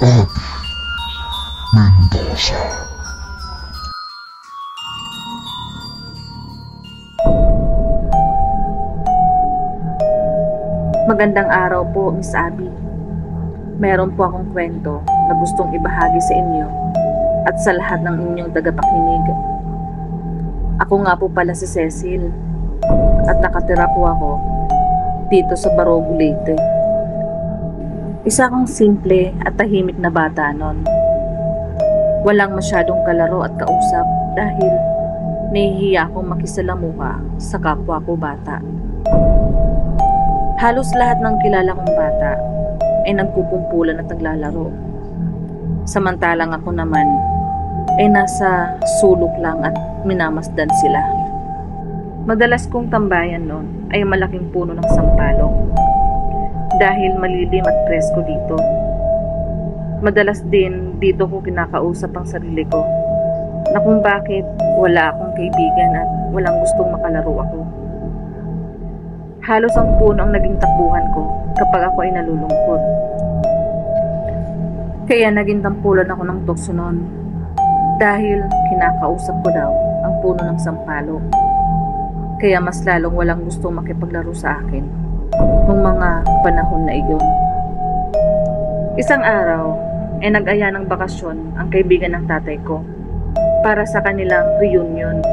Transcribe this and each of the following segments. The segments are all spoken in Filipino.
at Mendoza. Magandang araw po, Miss Abby. Meron po akong kwento na gustong ibahagi sa inyo at sa lahat ng inyong tagapakinig. Ako nga po pala si Cecil at nakatira po ako dito sa Barogo, Leyte. Isa akong simple at tahimik na bata noon. Walang masyadong kalaro at kausap dahil nahihiya akong makisalamuha sa kapwa ko bata. Halos lahat ng kilala kong bata ay nagkukumpulan at naglalaro. Samantalang ako naman ay nasa sulok lang at minamasdan sila. Madalas kong tambayan noon ay malaking puno ng sampalok dahil malilim at presko dito. Madalas din dito ko kinakausap ang sarili ko na kung bakit wala akong kaibigan at walang gustong makalaro ako. Halos ang puno ang naging takbuhan ko kapag ako ay nalulungkot. Kaya naging tampulan ako ng tukso noon dahil kinakausap ko daw ang puno ng sampalok. Kaya mas lalong walang gustong makipaglaro sa akin noong mga panahon na iyon. Isang araw ay nag-aya ng bakasyon ang kaibigan ng tatay ko para sa kanilang reunion.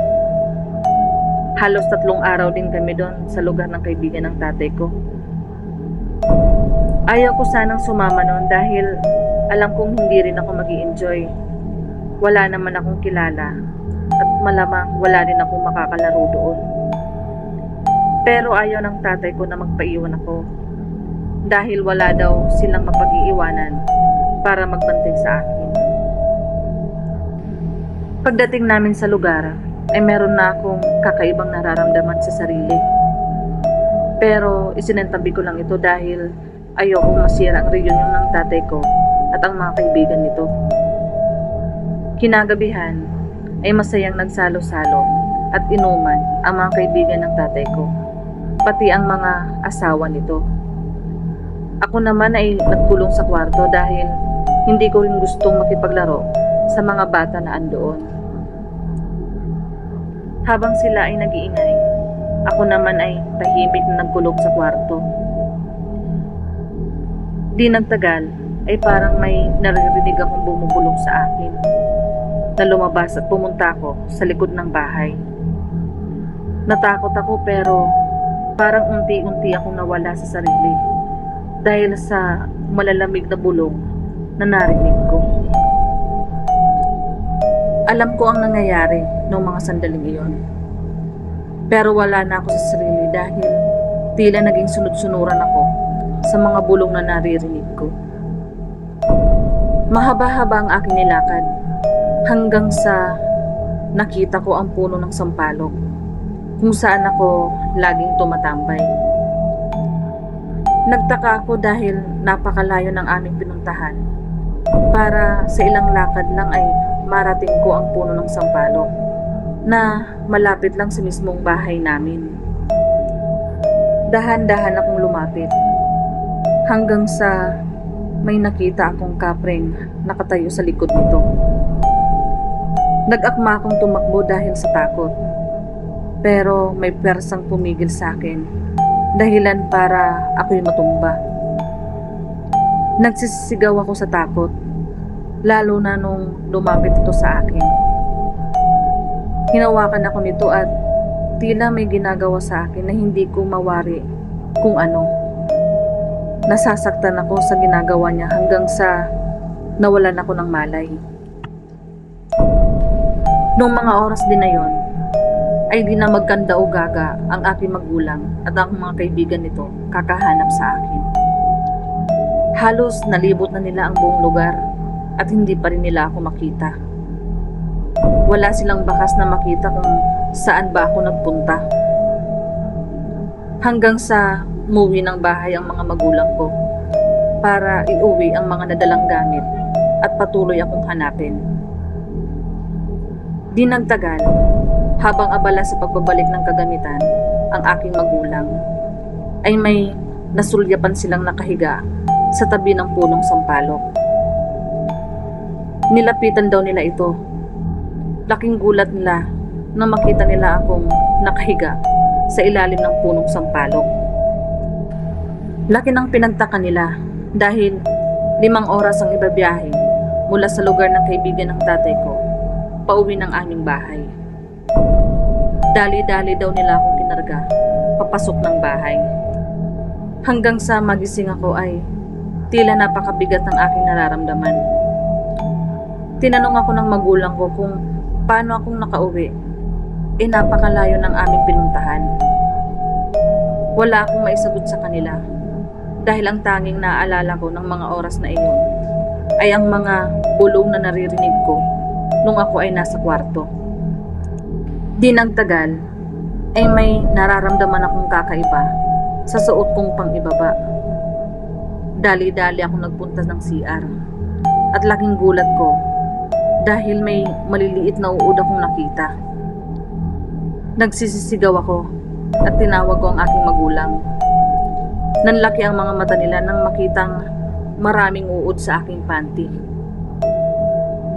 Halos 3 araw din kami doon sa lugar ng kaibigan ng tatay ko. Ayaw ko sanang sumama noon dahil alam kong hindi rin ako mag-i-enjoy. Wala naman akong kilala at malamang wala rin akong makakalaro doon. Pero ayaw ng tatay ko na magpaiwan ako dahil wala daw silang mapag-iiwanan para magbantay sa akin. Pagdating namin sa lugar, ay meron na akong kakaibang nararamdaman sa sarili. Pero isinentabi ko lang ito dahil ayokong masira ang reunion ng tatay ko at ang mga kaibigan nito. Kinagabihan ay masayang nagsalo-salo at inuman ang mga kaibigan ng tatay ko, pati ang mga asawa nito. Ako naman ay nagkulong sa kwarto dahil hindi ko rin gustong makipaglaro sa mga bata na andoon. Habang sila ay nag-iingay, ako naman ay tahimik na nagkulong sa kwarto. Di nagtagal ay parang may naririnig akong bumubulong sa akin na lumabas at pumunta ako sa likod ng bahay. Natakot ako pero parang unti-unti akong nawala sa sarili dahil sa malalamig na bulong na narinig ko. Alam ko ang nangyayari noong mga sandaling iyon. Pero wala na ako sa sarili dahil tila naging sunod-sunuran ako sa mga bulong na naririnig ko. Mahaba-haba ang aking nilakad hanggang sa nakita ko ang puno ng sampalok kung saan ako laging tumatambay. Nagtaka ako dahil napakalayo ng aming pinuntahan. Para sa ilang lakad lang ay marating ko ang puno ng sampalok na malapit lang sa mismong bahay namin. Dahan-dahan akong lumapit hanggang sa may nakita akong kapreng nakatayo sa likod nito. Nag-akma akong tumakbo dahil sa takot, pero may persang pumigil sa akin dahilan para ako'y matumba. Nagsisigaw ako sa takot, lalo na nung lumapit ito sa akin. Hinawakan ako nito at tila may ginagawa sa akin na hindi ko mawari kung ano. Nasasaktan ako sa ginagawa niya hanggang sa nawalan ako ng malay. Noong mga oras din na yon, ay di na magkanda o gaga ang aking magulang at ang mga kaibigan nito kakahanap sa akin. Halos nalibot na nila ang buong lugar at hindi pa rin nila ako makita. Wala silang bakas na makita kung saan ba ako nagpunta. Hanggang sa umuwi ng bahay ang mga magulang ko para iuwi ang mga nadalang gamit at patuloy akong hanapin. Di nagtagal, habang abala sa pagbabalik ng kagamitan ang aking magulang, ay may nasulyapan silang nakahiga sa tabi ng punong sampalok. Nilapitan daw nila ito. Laking gulat nila nang makita nila akong nakahiga sa ilalim ng punong sampalok. Laki ng pinagtaka nila dahil 5 oras ang ibabiyahe mula sa lugar ng kaibigan ng tatay ko pauwi ng aming bahay. Dali-dali daw nila akong kinarga papasok ng bahay. Hanggang sa magising ako ay tila napakabigat ng aking nararamdaman. Tinanong ako ng magulang ko kung paano akong nakauwi. Napakalayo ng aming pinuntahan. Wala akong maisagot sa kanila dahil ang tanging naaalala ko ng mga oras na iyon ay ang mga bulong na naririnig ko nung ako ay nasa kwarto. Di nagtagal ay may nararamdaman akong kakaiba sa suot kong pang-ibaba. Dali-dali ako nagpunta ng CR at laking gulat ko dahil may maliliit na uod akong nakita. Nagsisisigaw ako at tinawag ko ang aking magulang. Nanlaki ang mga mata nila nang makitang maraming uod sa aking panty.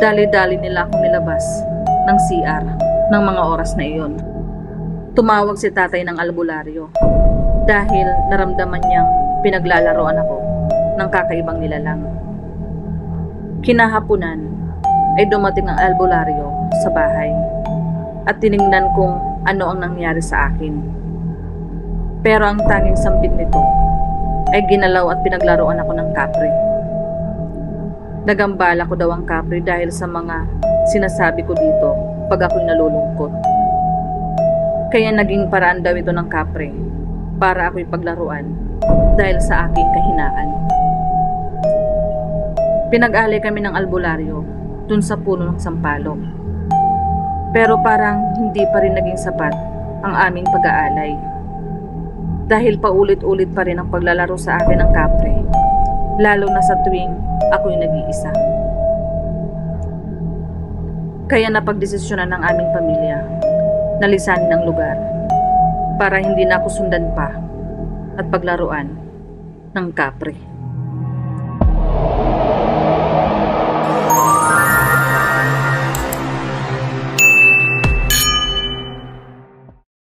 Dali-dali nila akong nilabas ng CR ng mga oras na iyon. Tumawag si tatay ng albularyo dahil naramdaman niyang pinaglalaroan ako ng kakaibang nilalang. Kinahapunan ay dumating ang albularyo sa bahay at tiningnan kung ano ang nangyari sa akin. Pero ang tanging sambit nito ay ginalaw at pinaglaruan ako ng kapre. Nagambala ko daw ang kapre dahil sa mga sinasabi ko dito pag ako'y nalulungkot. Kaya naging paraan daw ito ng kapre para ako'y paglaruan dahil sa aking kahinaan. Pinag-alay kami ng albularyo dun sa puno ng sampalok. Pero parang hindi pa rin naging sapat ang aming pag-aalay. Dahil paulit-ulit pa rin ang paglalaro sa akin ng kapre, lalo na sa tuwing ako'y nag-iisa. Kaya napagdesisyonan ng aming pamilya na lisanin ang lugar para hindi na ako sundan pa at paglaruan ng kapre.